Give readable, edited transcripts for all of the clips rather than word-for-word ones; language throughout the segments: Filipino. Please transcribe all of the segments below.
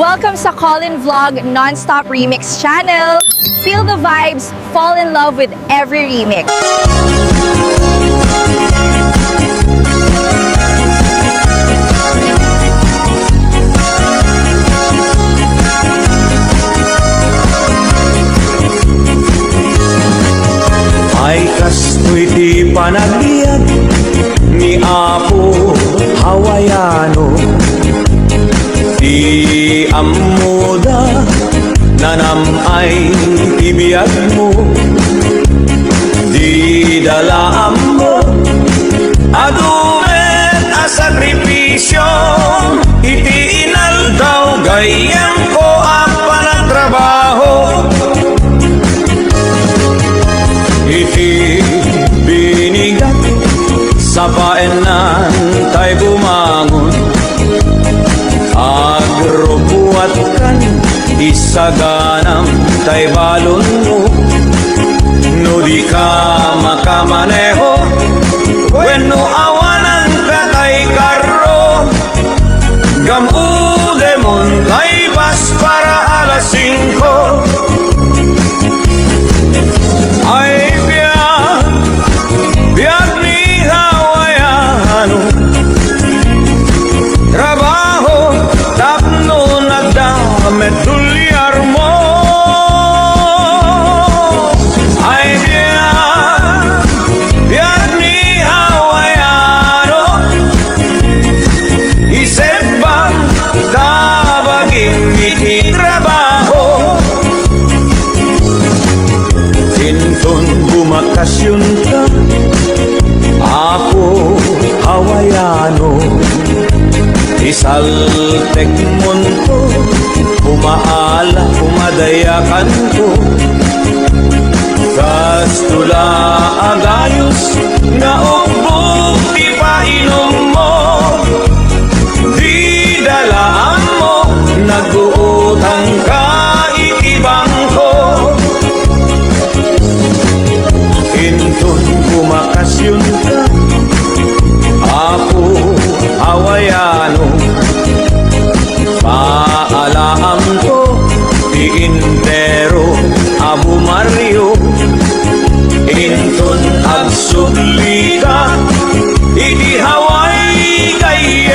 Welcome sa Colin Vlog Non-Stop Remix channel. Feel the vibes, fall in love with every remix. Ay kastoy ti panagbiag ni Apo Hawaiano, di amuda nanamay ibiyag mo, di dalaam mo adumen a sakripisyo, iti inaldaw gayang ko ang panagtrabaho, iti binigat sa paenan tay bumangon, agrupuat kan isaganam tay balon mo, no di ka makamaneho wenno awanan ka tay karro, gamude mon tay bas para alas 5. Ay biag ni Hawaiano, trabaho tapno nagdame tulyar mo. Ay biag ni Hawaiano, isip bang tabaging iti trabaho, Tinton bumakasyon ka, Apo Hawaiano, isaltek monto, umaala, umadayakan ko, kastula agayos, nga umbog di painom mo, di dalaan mo, nag-uutang ka itibang ko. Intun bumakasyon ka, Apo Hawaiano, paalaam ko di intero Abu Mario, intun agsubli ka iti Hawaii kaya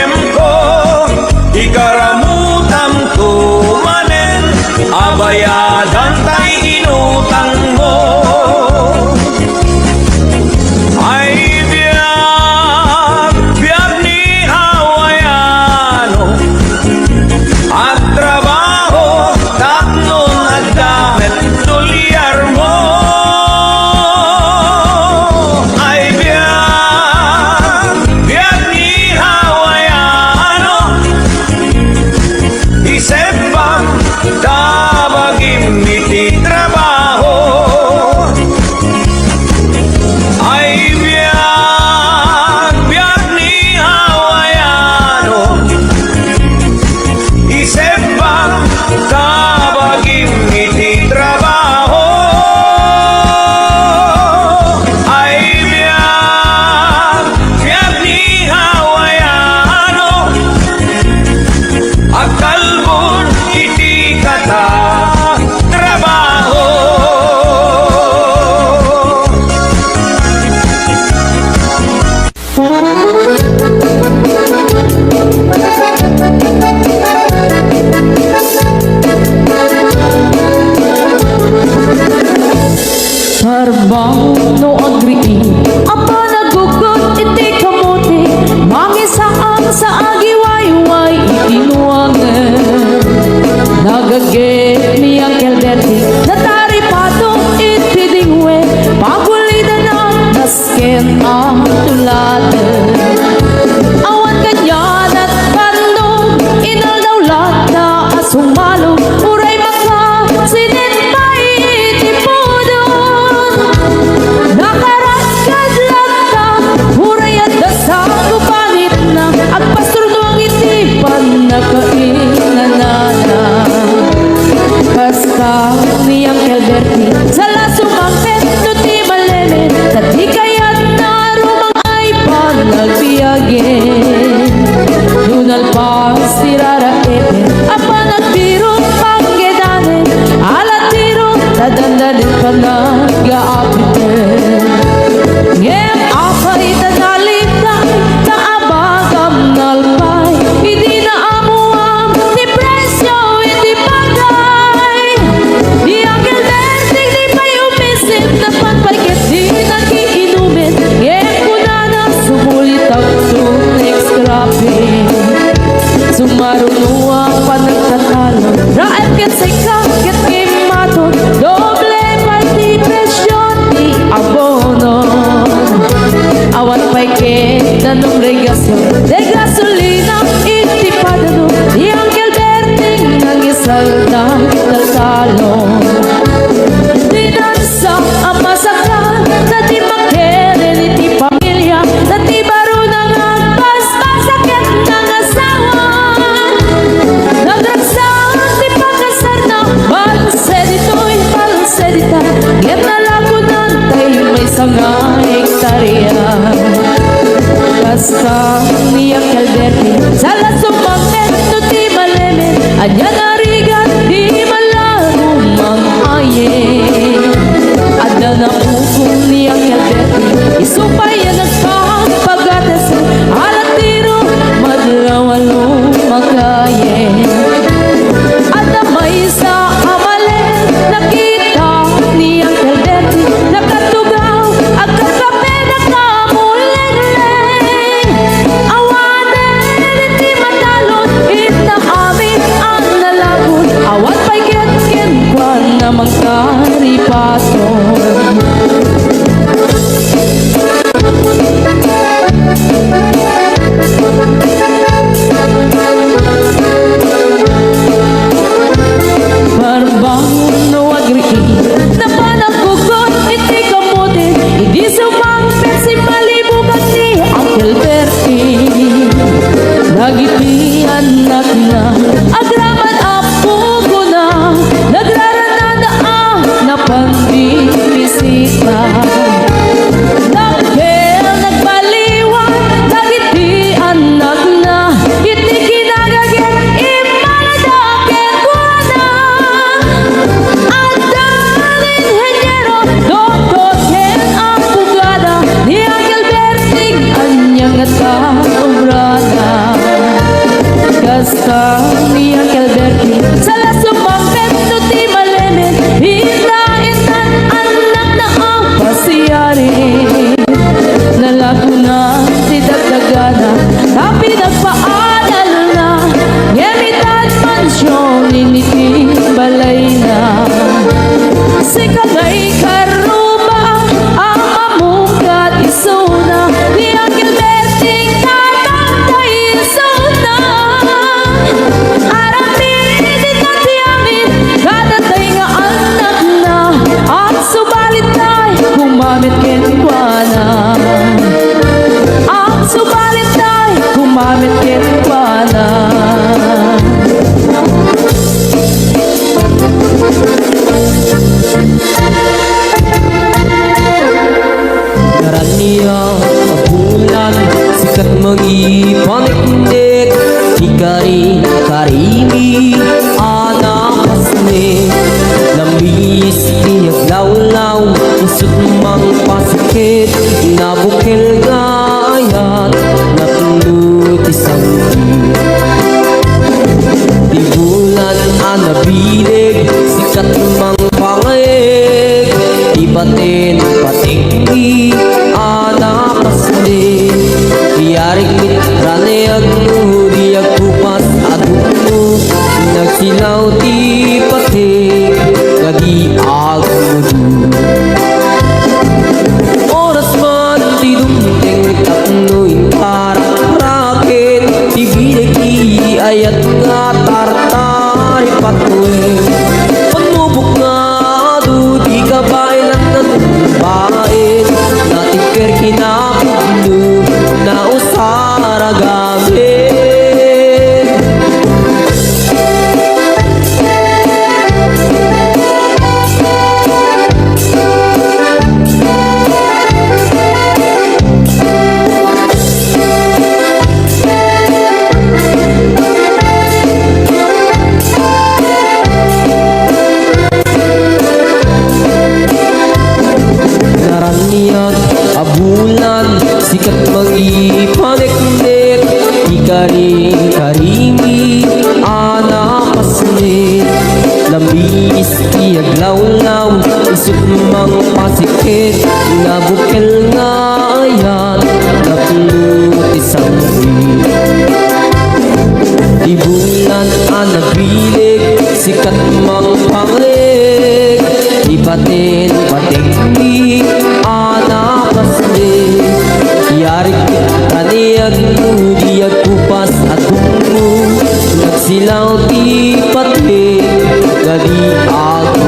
luwa pa nagtatalo. Raep ket say ka ket kimaton. Doble pati presyon di abono. Awat pa'y ket nanong regasyon. De gasolina iti padano. Di Uncle Berting ang isalda del salon. Dinansa ang masakan na di makeren iti pamilya. Na di baro nang agpas-pasakit ng asawa. Nagragsak di pagkasar na balsedito'y balsedita. Ngem na lagunan tayo may sanga hektarya. Basta ni Uncle Berting sala sumangit no ti malemen. Anya narigat di malaro mangaye. Ada na ukong ni Uncle Berting isupay yan nagpapagatas. Alat tiro madlawalo magaye. Ada may sa amalen nakita ni Uncle Berting. Nakatugaw ang kakape na kamuleng-leng. Awanen iti matalon ita amin ang nalagon. Awat pa'y ket-ket kwan namang karipaton. Parbangon no agriin na panagkugot iti kamutin. Hindi sumangpit si malibugan ni Uncle Berting. Nagiti anak na agraman apugo na. Nagrarana na na pandibisita. Nagkel nagbaliwan nagiti anak na. Iti kinagagit imaladaket ko na. Adan inhenyero dokot hen ang pugada ni Uncle Berting anyang taobrada. Kasta ni Uncle Berting sala sumangpet no ti malemen. Hinda-indan anak na ang pasiyari. Nalaguna ti dagdagana tapi nagpaaral na. Ngemitan mansyon initi balay na. Si kagay karuba ang mamukat isuna ni Uncle Berting tatangkay isuna. Aramin ito ti amin kadatay nga anak na. Ang subalit ay kumamit kenkwana. Ang subalit ay kumamit kenkwana. Karaniya bulan sikat mangipanik-nik. Ikari karimi anak pasne. Lambis tiyak law-law usut mang pasakit. Nabukil gayat napulot isang di bulan anabilig sikat mang pangayeg. Ibatin patikni anak pasne. Iyarig mit rane agno di agkupas adunno. Nagsilaw ti patik kagi agmudu. Oras man ti dumteng tapnoy parak-parakit. Ibilig ti ayat nga tartari patuloy. Panubok nga do di kabailan na tumbain. Natikir kinapugno na usara gamit. Yan ang nabilig, sikat mang panglig. Ibatin patingli, anak paslig. Yari kita niyag mo, diyag kupas at mo. Nagsilaw di pating, gali ako.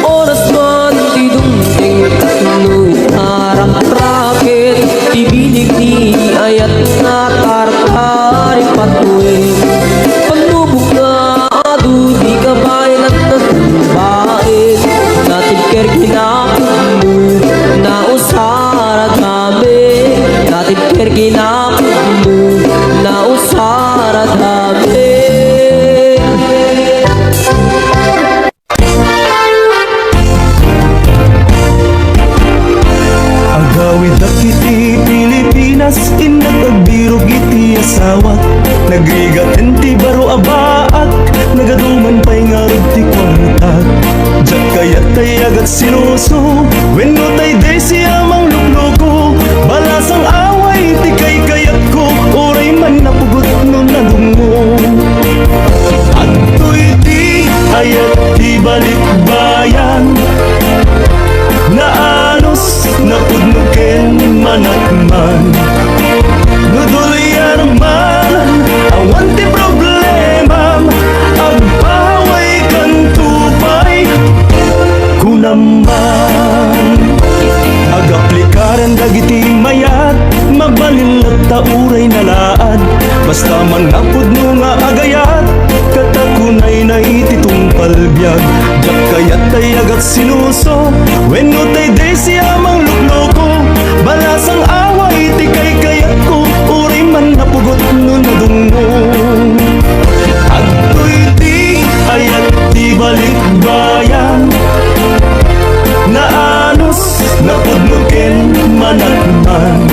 Oras man di dumting, tatuloy harang raket. Ibinig ni ayat na tartari patuloy. Panubok na adu, di ka bayan at natumbain. Natin kerkinakot mo, na usara kami. Natin kerkinakot mo, na usara kami. Agawid akiti Pilipinas, inagagbirog iti asawat. Nagrigat enti baro abaak, nagaduman pa'y ngarod ti kwartag. Diyak kayat tayag at sinuso, wenno tay day siya mang lukloko. Balasang away ti kay kayat ko, oray man napugot no nadungo. At to'y di ayat ti balikbayan, naanos napudnuken manakman. Nudulyan man awan ti problema, agpaway kan tupay kunaman. Agaplikaran dagiti mayat, mabalin ta uray nalaad. Basta man napudno nga agayat, katakunay na ititong palbyag. Diyak kayat tayag at sinuso, wenno tay day siya mang lukloko. Balasang away ti kay kayat ko, uri man napugot no nadungo. At to'y di ayat di balikbayan, naanos napudnuken manakman.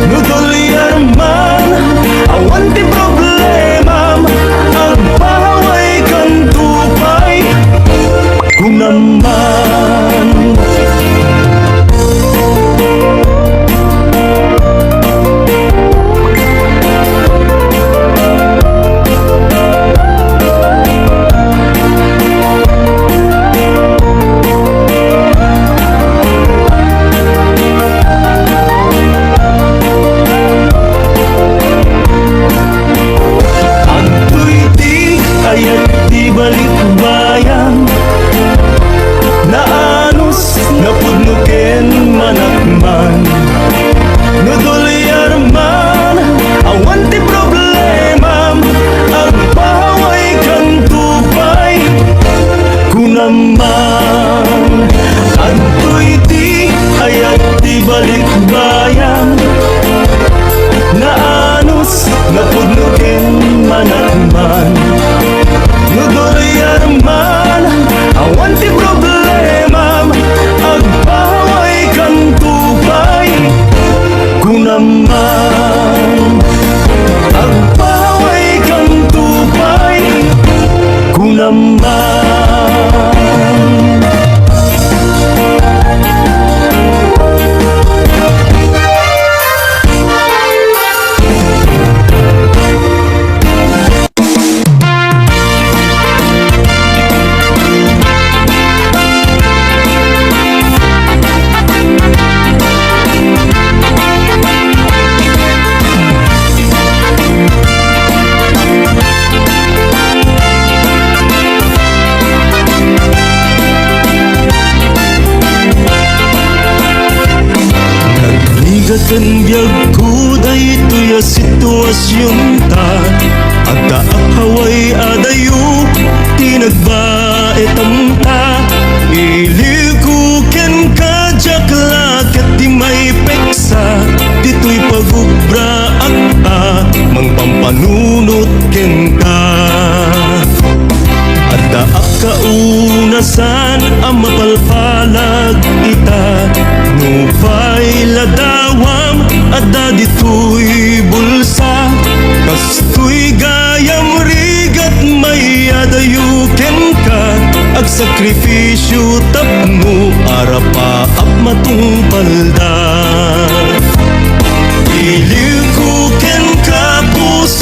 Nudulyan man awan ti problema, agpaway kan tupay kunaman. Ayat di balikbayan, naanos napudnuken manakman. Nudulyan man awan ti problema, agpaway kan tupay kunaman. At to'y di ayat di balikbayan, naanos napudnuken manakman. Nudulyan man awan ti problema, agpaway kan tupay kunaman. Agpaway kan tupay kunaman. Gatan biyag ko daytoy a sitwasyon ta, agta haway adayo tinagbaetam ta. Iliw ko ken kajak lakat di may peksa, dito'y pagubra akta mang pampanunot ken ka. Adda akaunasan ang mapalpalag ita, nupay ladawam adda dito'y bulsa. Kasto'y gayam rigat may adayuken ka, ag sakripisyo tapno arapa ap matungpalda. Iliw ko ken ka puso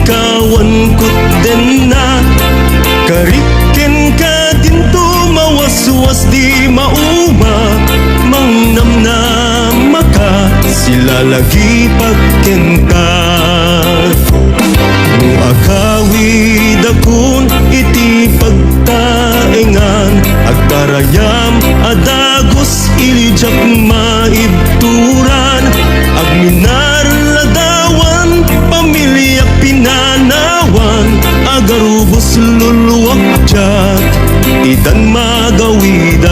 ikawan ko din na kariken ka din to mawaswas di mauma mangnamnam maka sila lagi pagkenta no akawid akon iti pagtaengan agkarayam adagos ilijak maibturan agminar ladawan pamilya pinanawan agarubos luluwak jat itan magawidan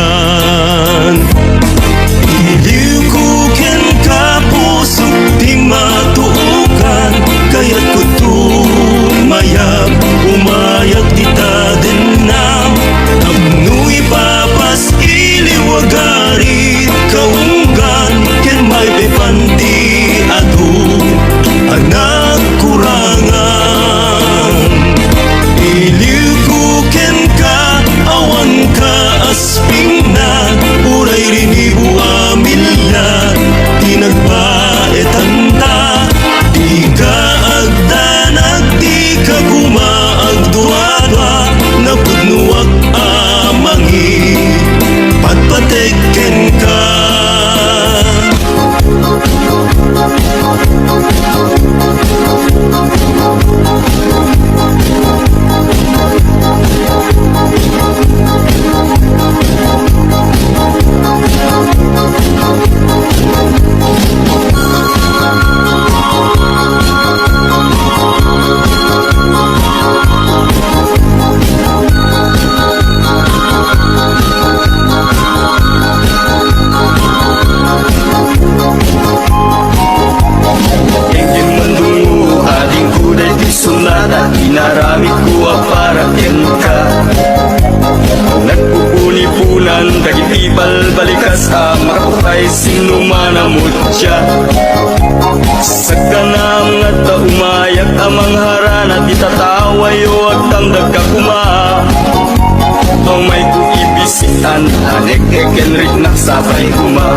iliw ko ken kapusok di matuukan kaya't ko tumayag umayag kita din na tapnoy papas iliwagarit kaunggan ken may bepanti adu anak kurangan iliw ko ken ka awan ka asping na uray rinibu amilya tinagbaetan ta di ka agdanag di ka gumaagduadwa napudnuwag amangi patpateken ka sunada inaramid ko para ka nagpupuni-punan dagitipal balikas makapukay sinumanamot siya sa kanam nga umayag amang harana di tatawayo at tamdag ka kuma may kuibisitan anek ekenrik naksabay kuma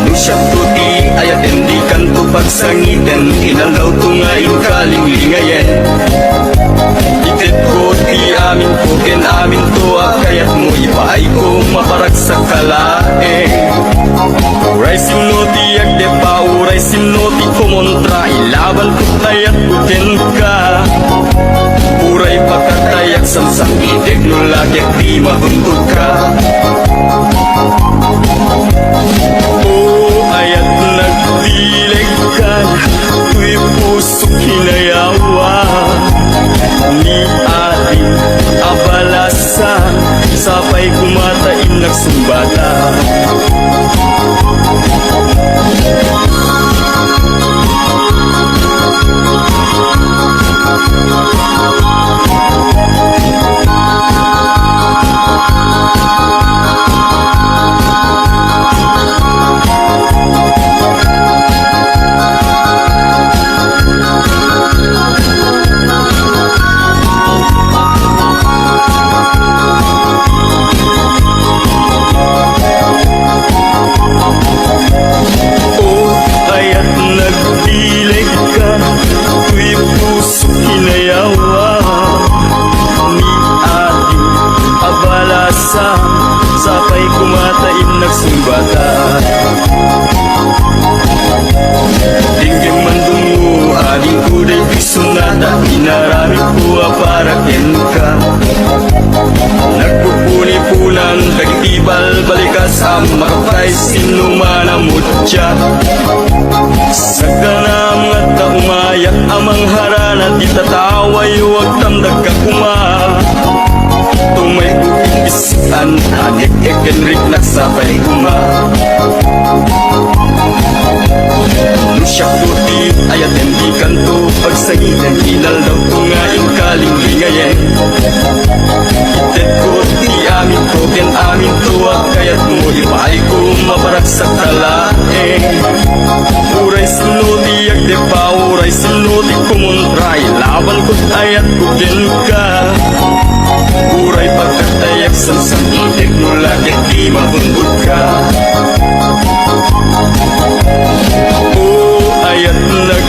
nusyap tuti ayat hindi kanto pagsangiten inalaw tungayin kalinglingayen itit ko ti amin ko ken amin to kayat mo ipaay ko maparag sa kalaeng uray sinoti agde pa uray sinoti kumontra ilaban ko tayat ko ken ka uray pagkatayak samsang itik no lagi di mabuntod ka ayat nagdilig ka tuy pusok hinayawa ni ating abalasan sabay kumatain nagsumbata sabay kumatain nagsumbata dinggin mandungo aling kuday pisunada inaramid ko para ken ka nagpupuni-punan dagitibal balikas makapay sinumanamot siya sa kanam nga umayak amang harana di tataway wag tamdag ka kuma tumay kuibisitan anek ekenrik naksabay kuma nusyak tuti ayat hindi kanto pagsangitan inalaw tungayin kalinglingayen itet ko ti amin ko ken amin tuwa kayat mo ipaay ko maparak sa kalaeng uray sinuti agde pa uray sinuti kumuntray laban ko ayat ko ken ka uray pagkatayak samsang itik no lagi di mabundod ka ayat nag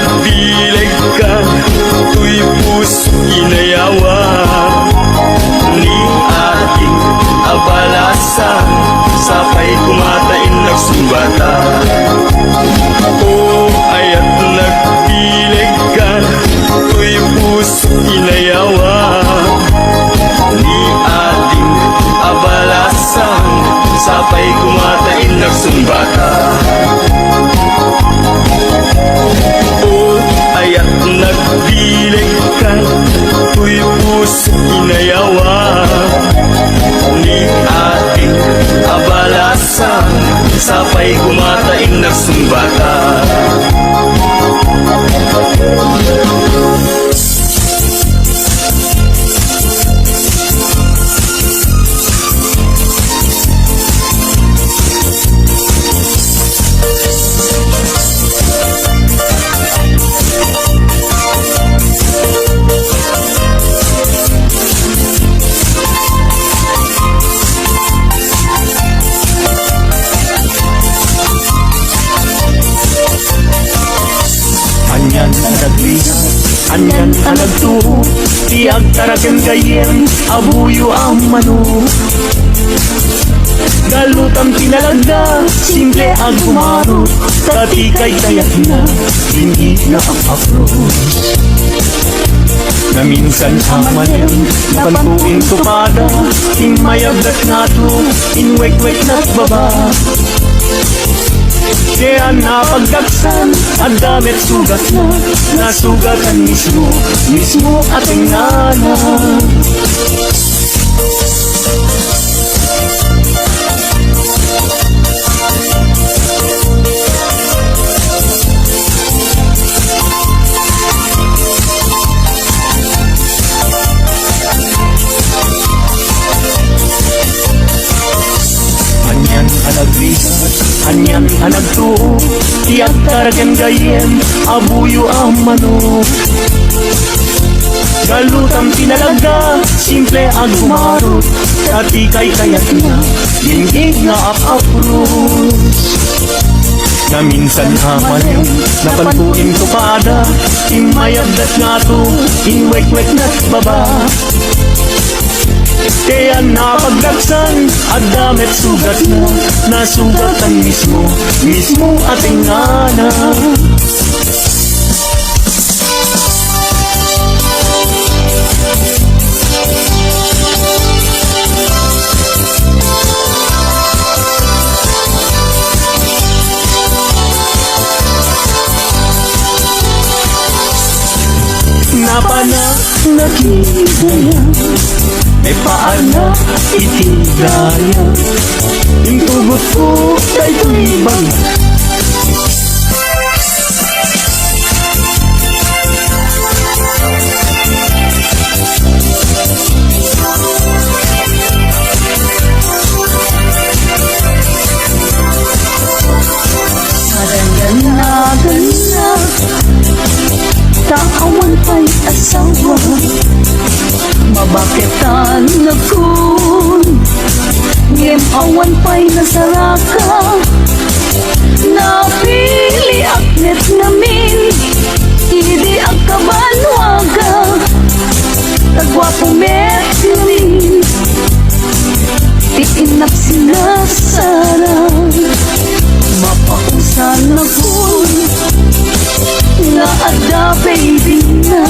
Anyan ang naglihan, anyan ang nagtuo, tiyag taragan gayem, abuyo ang mano. Galutam tinalaga, simple ang kumarot, tatikay kayak na, hindi na ang approach. Na minsan ang manem, napantuin tupada, himayagdat nga to, inwek-wek na't baba. Kaya napagdagsan, ang damit sugat na, nasugatan mismo ating nana. Anyan ang nagrisat, anyan ang nagtuo, tiyag taragan gayem, abuyo ang mano. Galutam tinalaga, simple ang gumarot, tatikay kayak na, dinggig na apapros. Na minsan hamanem, napantuin tupada, imayagdat nga to, inwek-wek na't baba. Kaya napagdagsan, at damit sugat na, nasugatan mismo ating nana. Napana nakigaya, may paana itigaya, yung tugot ko kay tuibang. Ganda, taawan pa'y asawa, mabakitan na kun, ngem awan pa'y nasaraka, napili aknet namin, hindi ang kabanwaga, kagwapong mertirin, iinap sinasarang, mapausan na kun, na ada baby na,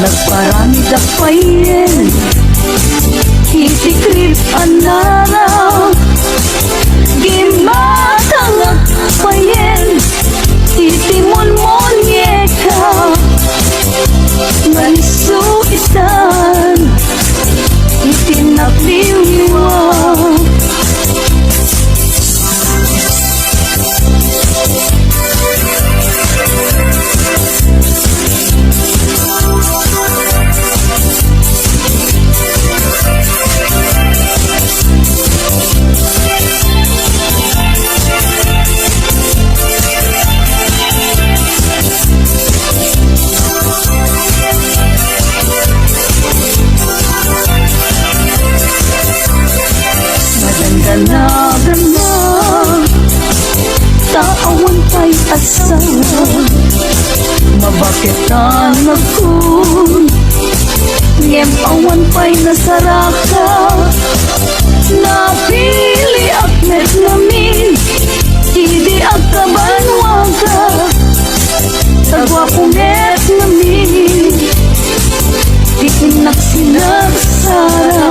nagparami da payen, itikrip anara, gimatangak payen, itimon-mon yeka, manisu isan, itinapliwa. Ganda, taawan pa'y asawa, mabakitan na kun, ngem awan pa'y nasaraka, napili aknet namin, hindi ang kabanwaga, tagwapunet namin, iinak sinagsara.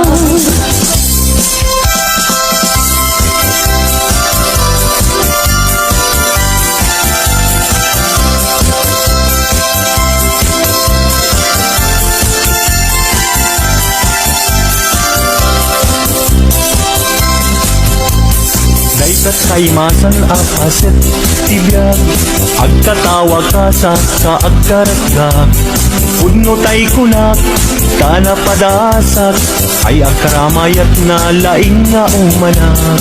Daytat kaimasan apaset tibiyag, agkatawa ka sa agkaragdag, pudno tay kunak, kana padasak, ay agkaramayat na laing nga umanak.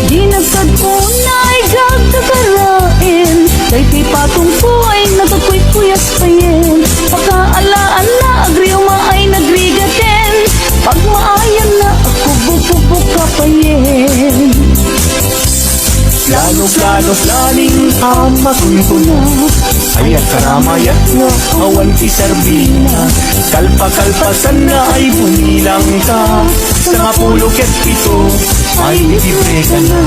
Ginagtad ko na ay gagkakarain, kay ti patong po ay nagkakuy-kuyas payen, pakaalaan na agriuma ay nagrigaten, pag maayan na ako bububuk ka payen. Lalo Plano, planing amakuna ay at karamayat nga awan ti Sarbina. Kalpa-kalpasan na ay bumilang ka, sa ngapulo ket pito ay libre ka na.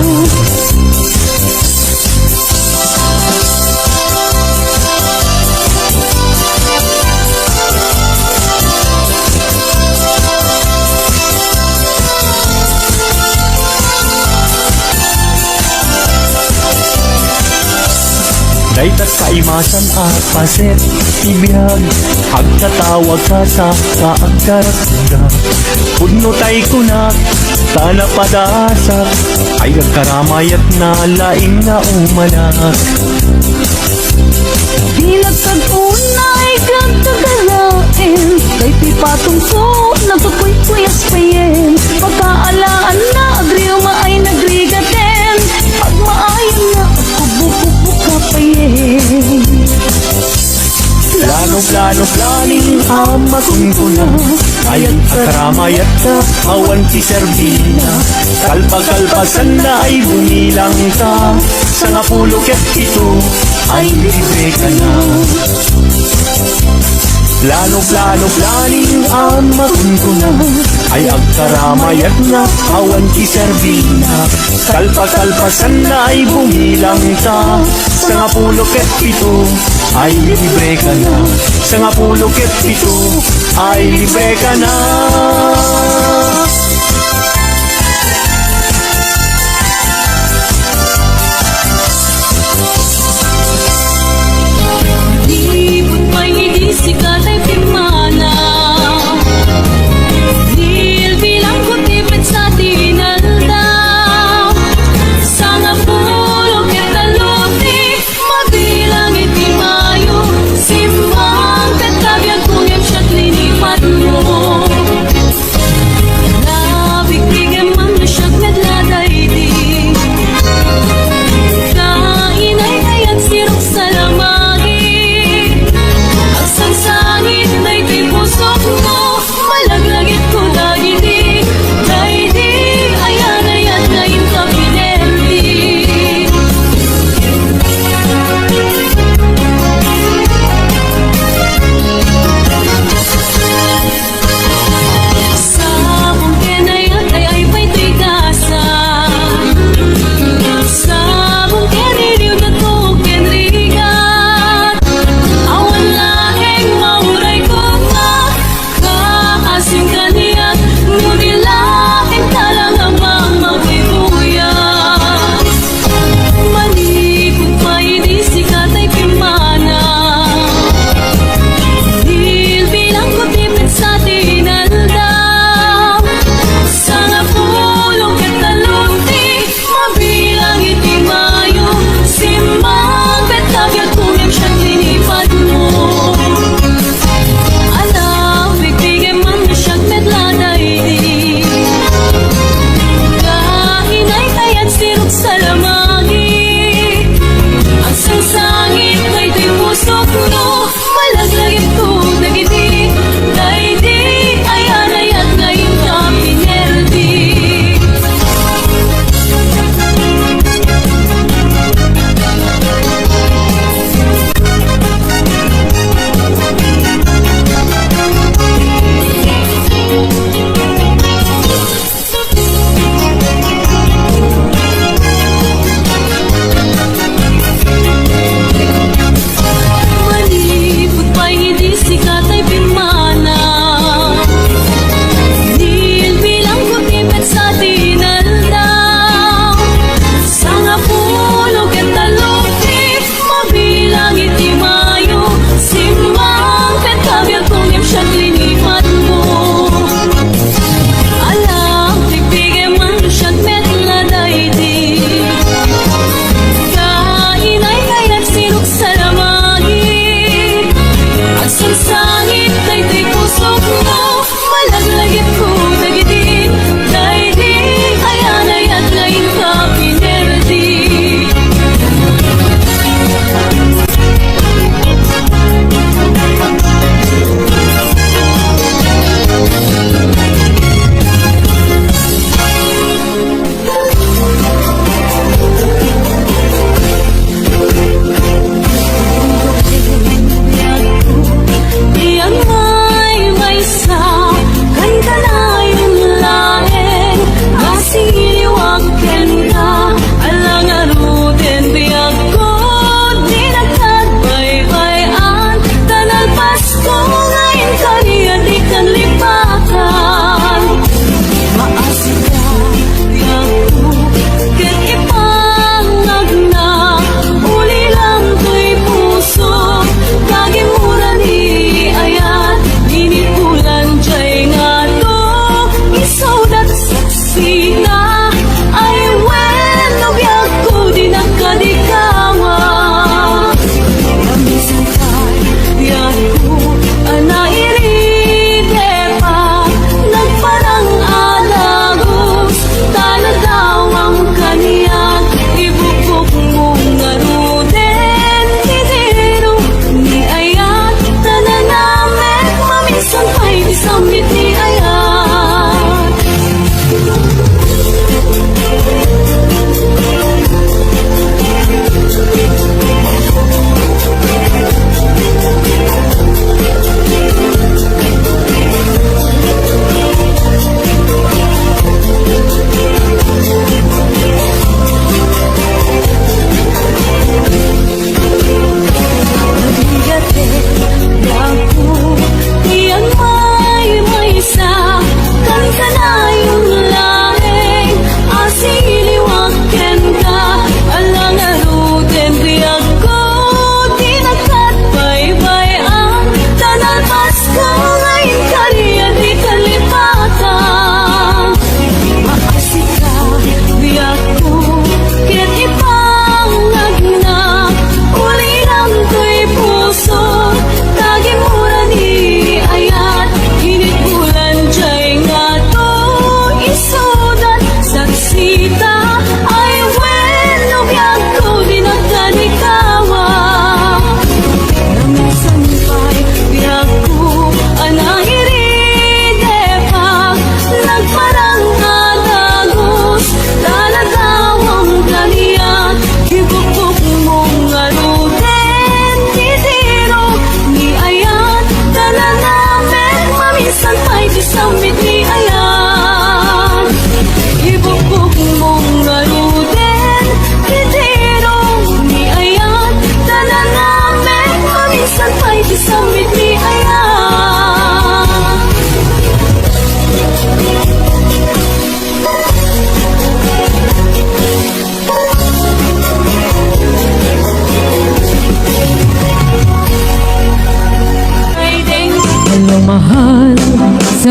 Daytas sa imasan at paset ibiyag, agtatawag ka sa kaagkarakda. Pudno tay kunak, tana padasak, ay agkaramayat na laing na umanak. Pinagtag-unay gagagalain, kay pipatong ko, nagpapuy-puyas payen. Pagkaalaan na, agriyo maay nagrigaten, pag maayon na, kubo-kubo ka payen. Plano, planing amakuna ay agkaramayat na awan ti Sarbina. Kalpa-kalpasan na ay bumilang ka, sa ngapulo ket pito ay libre ka na. Plano, planing amakuna ay agkaramayat na awan ti Sarbina. Kalpa-kalpasan na ay bumilang ka, sa ngapulo ket pito ay libre ka na. Sa ngapulo ket pito ay libre ka na. Libot may hindi sikat ay pimana, dil bilang kutipid sa tinalda. Sa ngapulo ket taluti, mabilang itimayo, simbang ket kabyag kuyem siya't linipat mo.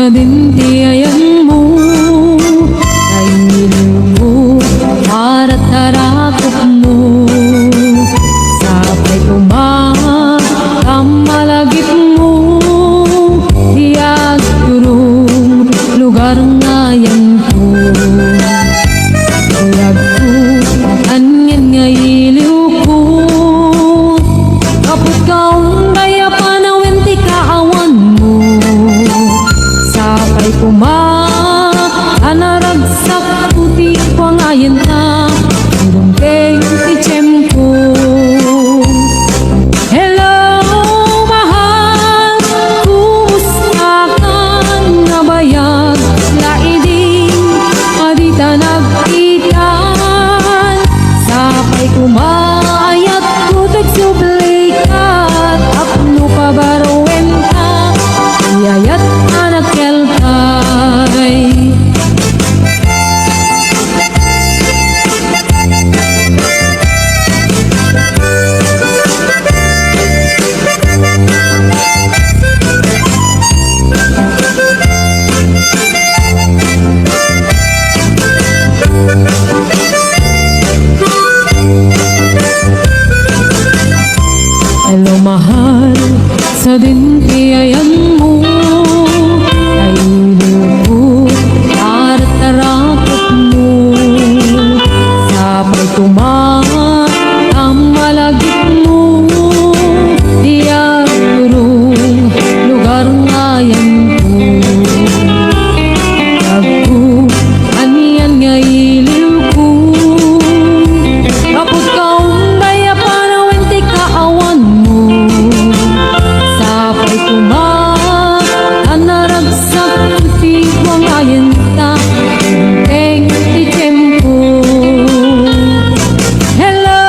sa dintiayan mo ay nilimo para tarakot mo sabay kumamalagit mo diag turong lugar nga yan po diag po anyan nga iliw ko kaput kaong daya panawin ti kaawan mo sabay anaragsak puti pangayan na ilungkeng ti tiyempo. Hello, mahal, kumusta ka na bayag laiding adita nagkitan sabay kumayat kutek sublikat apno pabarowen ka iyayat anak kelkay. Hello mahal, sa dintiayan mo ay iliw at tarakot mo sabay kumamalagit mo diag turong lugar nga yan po agpo aniyan nga iliw ko kaput kaong daya panawin ti kaawan mo sabay anaragsak ti wangayan ta teng ti tiyempo. Hello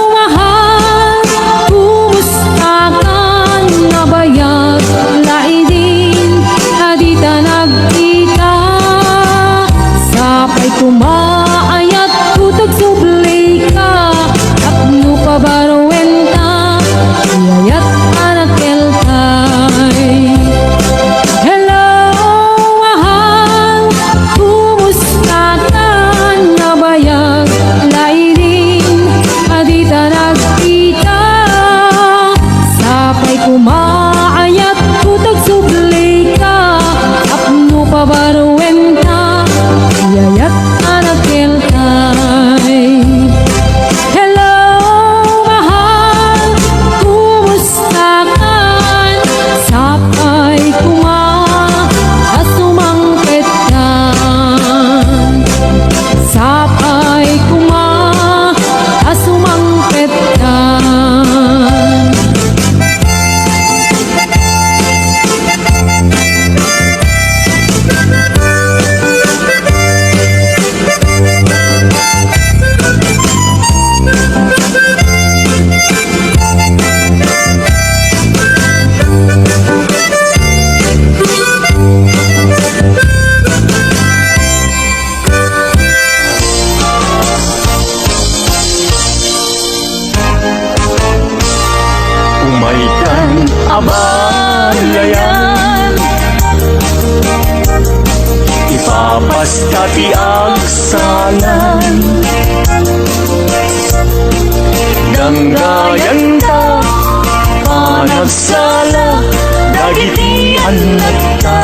mahal, kumusta ka na bayag laidin adita nagkita sabay kumaayat kutag sublay ka apno pabarowen ta iyayat anak kelkay. Hello mahal, kumusta ka na bayag laidin adita nagkita sabay kumaayat kutag sublay ka apno pabarowen ta iyayat anak kelkay. Hello mahal, kumusta ka sabay asumangkit ka sabay asumangkit ka. Umaikan abalayan ipapasta ti agsalan ganggayan ta panagsala dagiti anak ta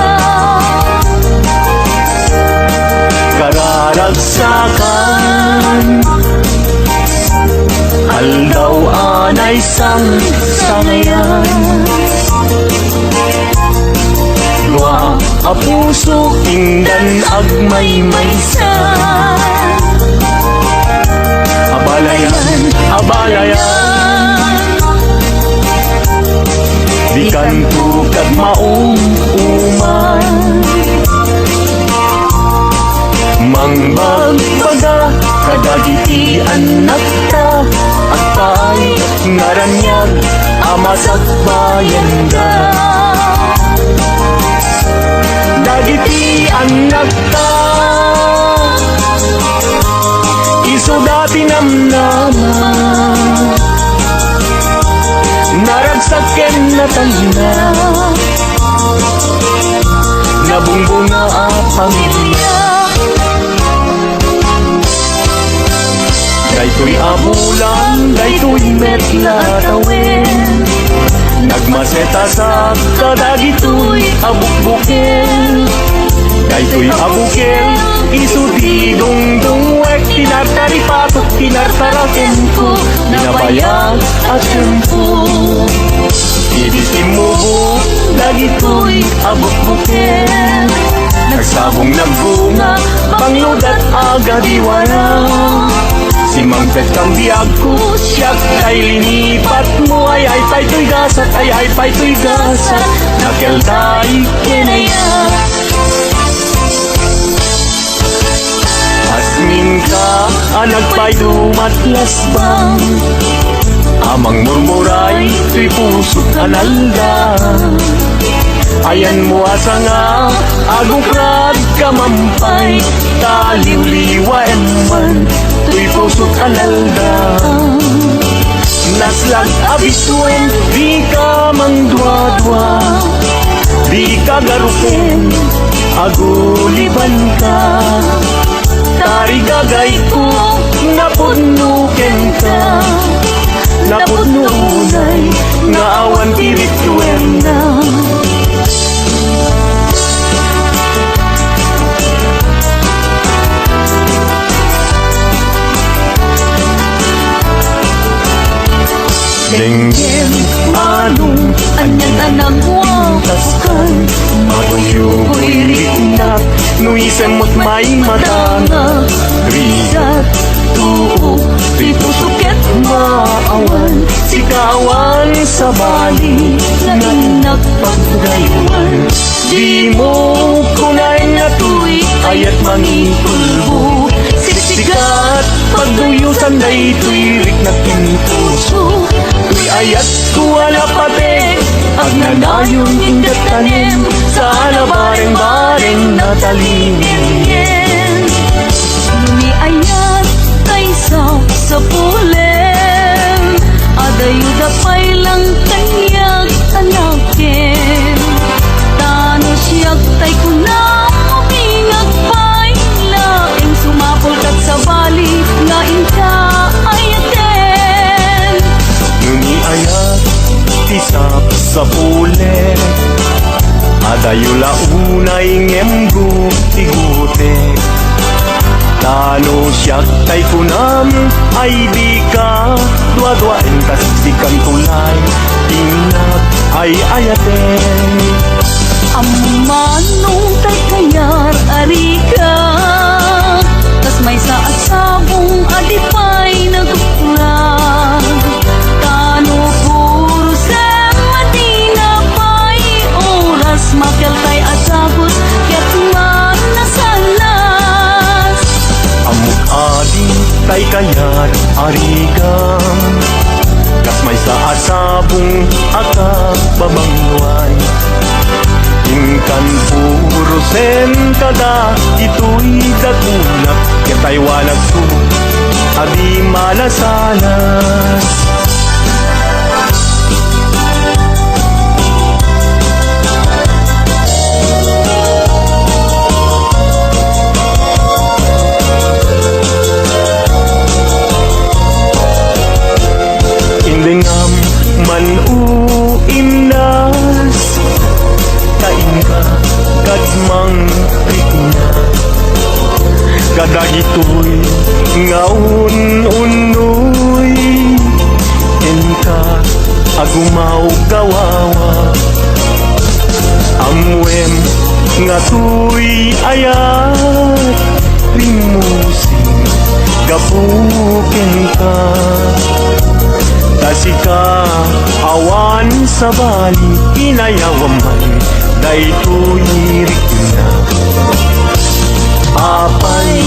kararagsakan aldaw anay sangayan dua a puso tingdan agmay-maysa abalayan abalayan di kanto kag maong uman mangbagbaga kadagiti anak ta at pa'y ngaranyag amasak bayanda dagiti anak ta iso dati namnama naragsaken na tayo na nabungbunga at pamilya. Daytoy abulan, daytoy metla tawin, nagmaseta sa kadagitoy abukbukin. Daytoy abukin, isudi dungdungwek, tinartari patok, tinartaraken ko, nabayag at tempo. Ibisimubo, dagitoy abukbukin, nagsabong nagbunga, pangludat agadiwara. Si Mangpet kang biyag ko, siyak ay linipat mo, ay pa'y gasat, ay pa'y gasat, nakelday kinaya. Asmin ka, anak pa'y dumatlas bang, amang murmuray, tuy puso kanalda. Ayan mo asa nga, agukrad kamampay, taliw-liwa eman, tuy puso kanalda. Naslag abisuen, di ka mangdwa-dwa, di ka garupen, aguliban ka. Tari gagay ko, napudnuken ka, napudnunay, nga awan pirituen na. Denggen anong anyan anak wakakan, matuyugoy riknak, nuisemot may matanga. Rigat tuo, di pusuket maawan, sikawan sa bali, nanginak pagdayuan. Di mo kunay nga tuy, ayat mangipulbo, siksikat pagduyusan day tuy riknak puso. Tuy ayat kuwala patek, ang nanayon ingat tanim, sana bareng-bareng natalingin. Lumi ayat kaysa sa pulen, adayuda pa'y lang kanyag anakin. Tano siyak tay kunang mabingag pa'y laing, sumapol kat sa bali nga inka ayaten. Nuni ayat tisap sa pule, adayula unay ngemgo tigute. Tano siyak tay kunam, ay di ka dua-duain, tas di kan tulay, inap ay ayaten. Amanong tay kayar arika, tas may sa asabong adipay nagukla. Tano puro sa madina pa'y oras, makel tay asabot ket nga nasalas. Amuk adi tay kayat arigam, kas may sa asabong akak babangway. Ingkan puro sen kada, ito'y dagunak, ketay walag ko, adi malasanas. Indengam manuimnas, kain ka kadmang rikna, kadagitoy ngaun-unoy, enka agumaw gawawa. Amwem nga tuy ayat, rimusing gapuken ka. Tasika awan sa bali, inayawaman, daytoy rikna. Apay,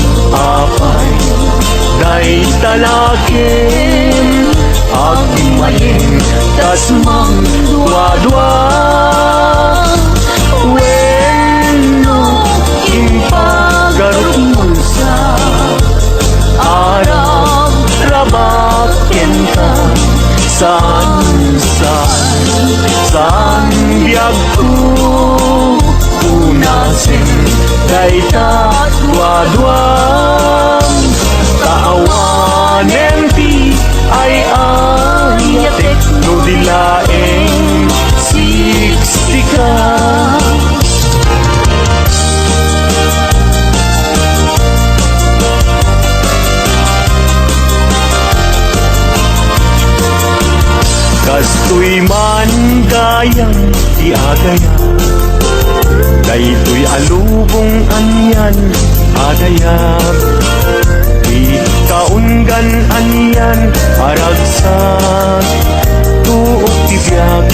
day talakin, agmayin, tas mangdwa-dwa. Weno, impagarot mo sa Arab, rabaken ka. San biag ko, una dayta duadwam taawanen ti ay ayatek no dilaeng siksika. Kastoy man gayang ti agaya, daytoy alubong anyan agayam. Di kaunggan anyan aragsak, tuok ti biag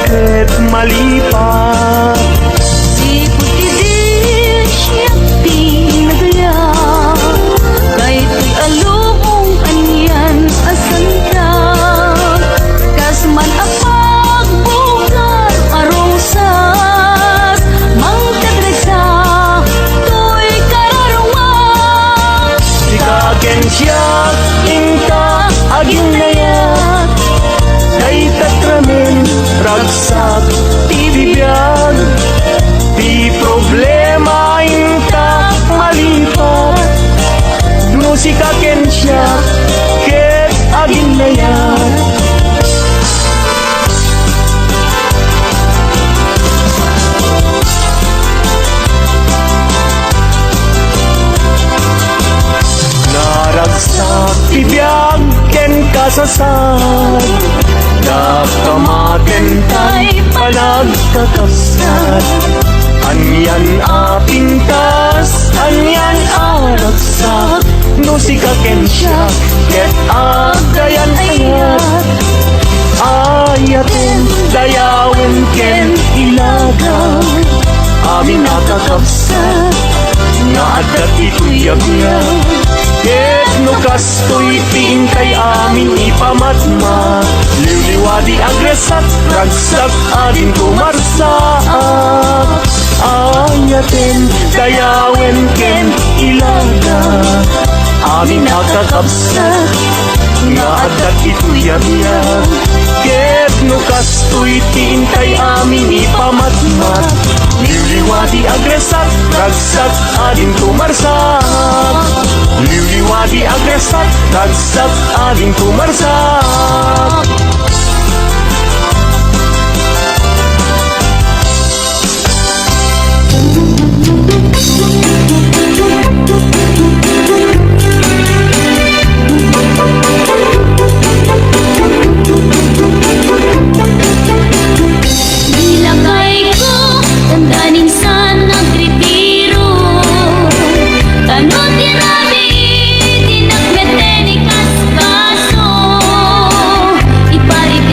ket malipat. Di puti din siya pinagaya, kahit alubong anyan asanta. Kasman apag bukan arosas, mangkadragsa to'y kararungan. Di kaken siya ingka aging nayat, day tatramen ragsak ti bibiyag. Di problema ingka malipat, no si kaken siya ket aging nayat. Naragsak tibiyag ken kasasad, dakamaten tay panagkakasad. Anyan apintas, anyan aragsak, no si kaken siya ket agayan ayat. Ayaten dayawen ken ilagaw, amin nakakapsat nga adat ito'y agyaw. Ket no kastoy tiin kay amin ipamatma, liwliwadi agresat ragsak adin kumarsaak. Ayaten dayawen ken ilaga, amin nakakapsat nga adat ito'y agyaw. Ket no kastoy tiin kay amin ipamatma, liwliwadi agresat ragsak adin kumarsak. Liwliwadi agresat ragsak adin kumarsak. Ilagay ko tangganing sa nagretiro, kano tirabi dinagmete ni kaskaso, ipalit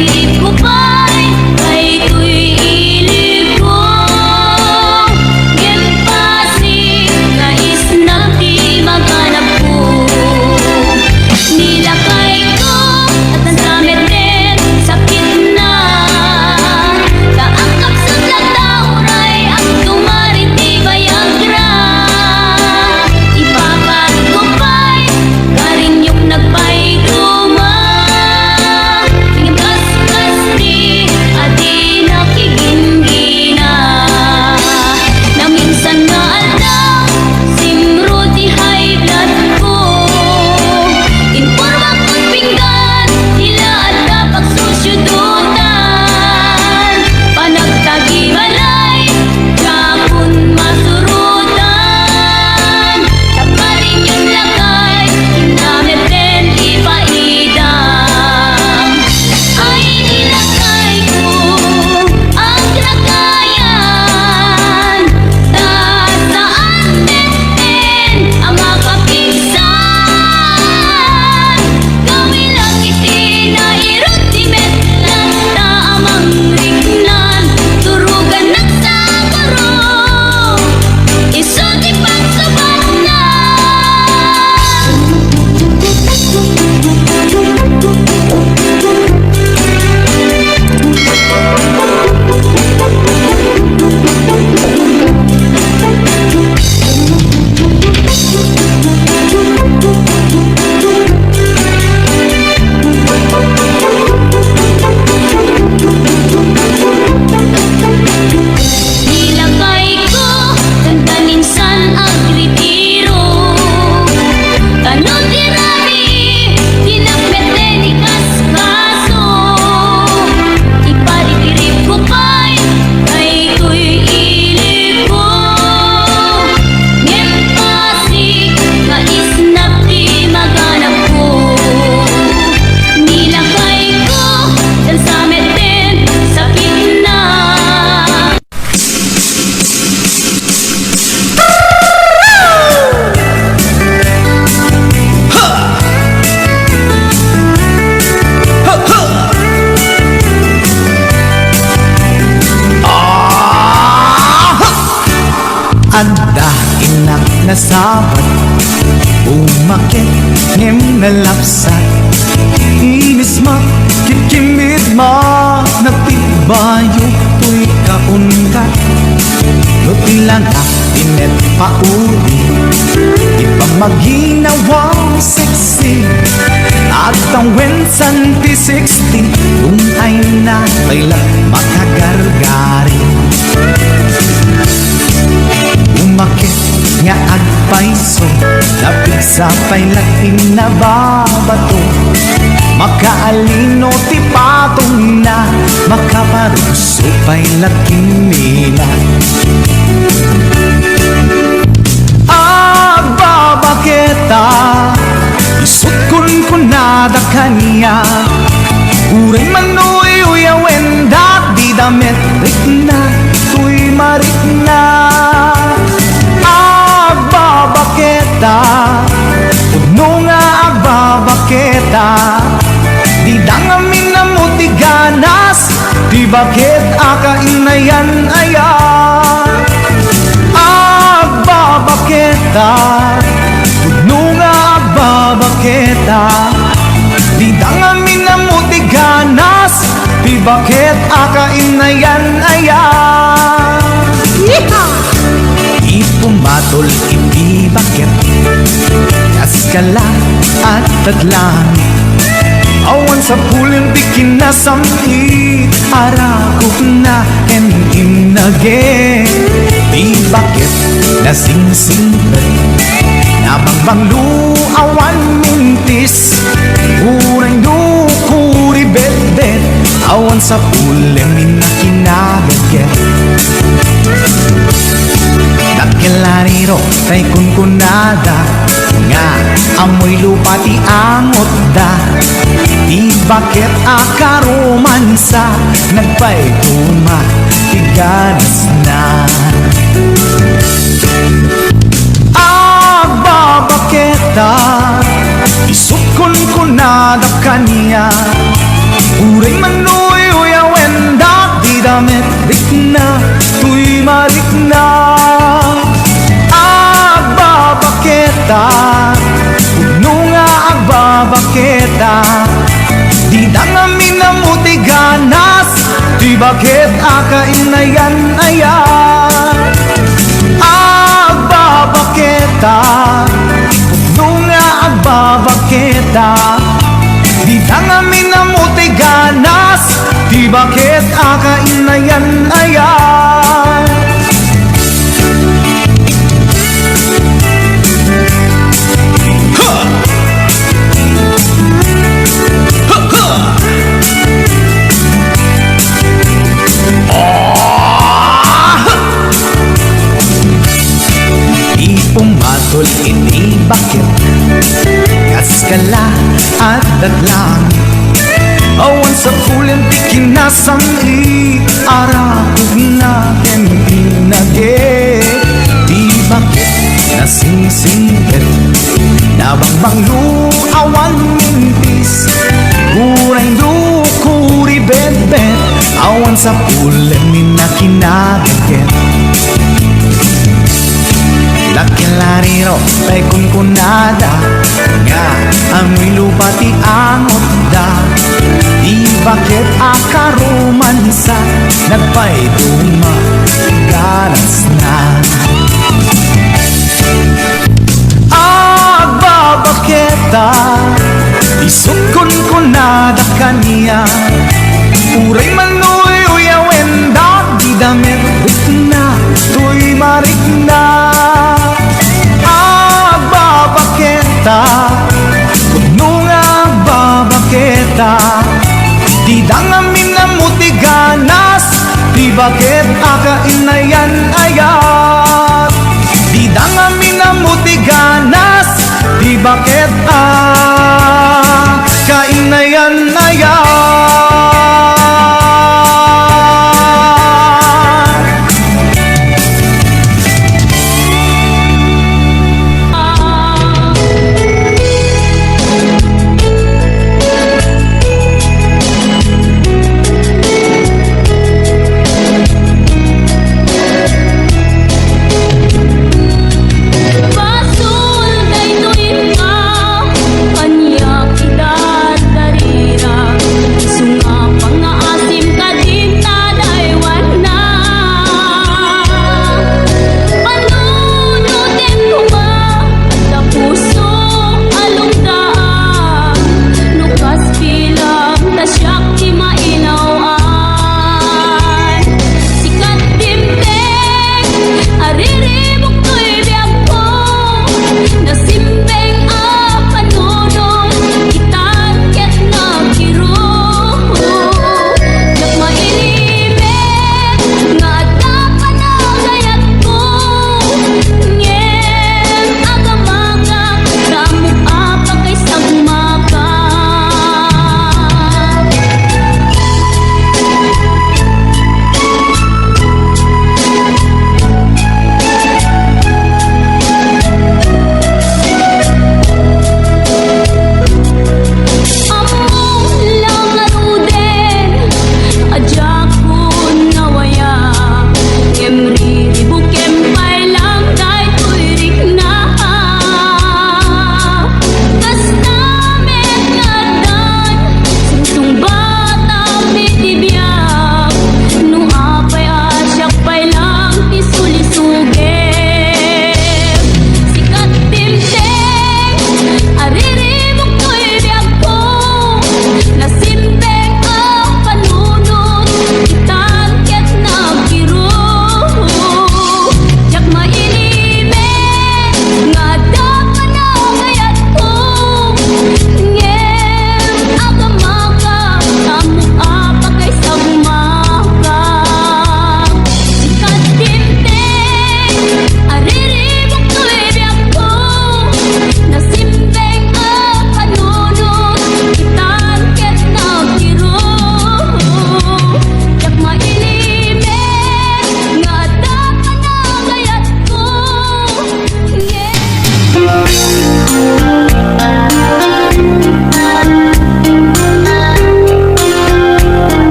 adda inak nasabat umakit ngem nalapsat inis makikimit ma nagtibayo tuy kaungat no tila na pinet pauri ipamaginawang sexy at ang wensan P60 kung ay na kailan makagargari umakit nga agpaiso lapig sa pailakin na babato makaalino ti patong na makaparuso pailakin nila babaketa isukun ko nada kanya uray manuy uyawen dat di damit rikna tuy marikna babaketa udno nga babaketa di dangamin na muti ganas di bakit akainayan aya babaketa udno nga babaketa di dangamin na muti ganas di bakit akainayan aya ipumatol iti bakit kaskala at tadlangit awan sa pulim di kinasamit arakok na ken imnage di bakit nasingsingret nabangbanglu awan mintis uray nukuri bet-bet awan sa pulim inakinagaget Nakilariro kay kunkunada nga amoy lupa ti angot da di bakit akaromansa nagpaituma ti ganas na babaketa isukon kunada kanya uray manuy uyawen da di damit rikna tuy marikna babaketa udno nga babaketa di dangamin na muti ganas di bakit akainayan aya babaketa udno nga babaketa di dangamin na muti ganas di bakit akainayan aya pumatol iti bakit kaskala at datlang awan sa pulim ti kinasamli arakog na ken inage di bakit nasingsingpet nabangbanglu awan mintis uray dukuri bet-bet awan sa pulim inakinagaget Lakilariro tay kunkunada nga amoy lupa ti angot da di bakit akaromansa nagpaituma ganas na babaketa isukon kunada kanya uray manuy uyawen da di damit rikna tuy marikna udno nga babaketa di dangamin na muti ganas di bakit akainayan ayat di dangamin na muti ganas di bakit akainayan ayat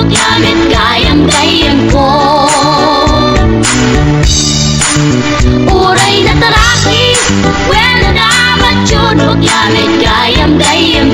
Baklamit gayam-gayam ko. Uray na taraki, well na dapat yun. Baklamit gayam-gayam